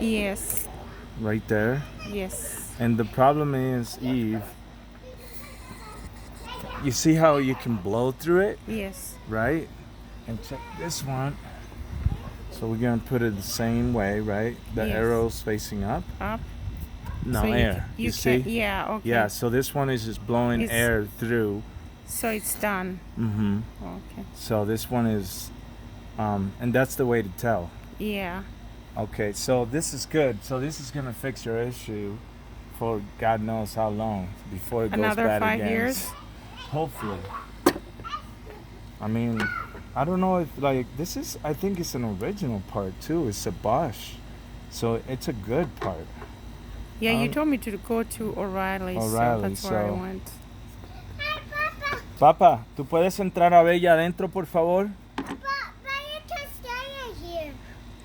Yes. right there. Yes. And the problem is, Eve, you see how you can blow through it, Yes. right? And check this one. So we're gonna put it the same way, right? The Yes. arrow's facing up. Up. No, So air. you see? can. Yeah. Okay. Yeah, so this one is just blowing It's- air through. So it's done. Mm-hmm. Okay. So this one is, and that's the way to tell. Yeah. Okay, so this is good. So this is gonna fix your issue for God knows how long before it goes Another bad 5 again. years. Hopefully. I mean, I don't know if like this is. I think it's an original part too. It's a Bosch, so it's a good part. Yeah, you told me to go to O'Reilly's, so O'Reilly, that's where I so- went. Papa, ¿tú puedes entrar a Bella adentro, por favor? But you can stay here.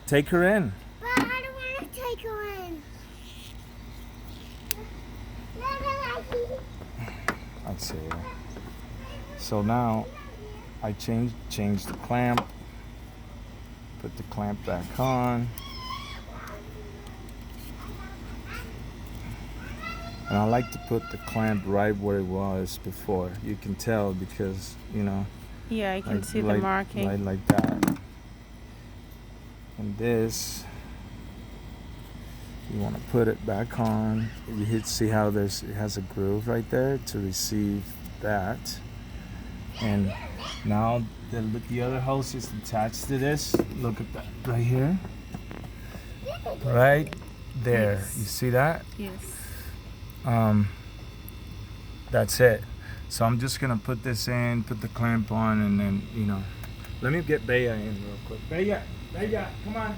Take her in. But I don't want to take her in. Let's see. So now I changed the clamp. Put the clamp back on. And I like to put the clamp right where it was before. You can tell because, you know, Yeah, I can see the like, marking. like that. And this, you want to put it back on. You hit, see how it has a groove right there to receive that. And now the other hose is attached to this. Look at that right here. Right there. Yes. You see that? Yes. That's it. So I'm just gonna put this in, put the clamp on, and then, you know, let me get Bella in real quick. Bella, come on.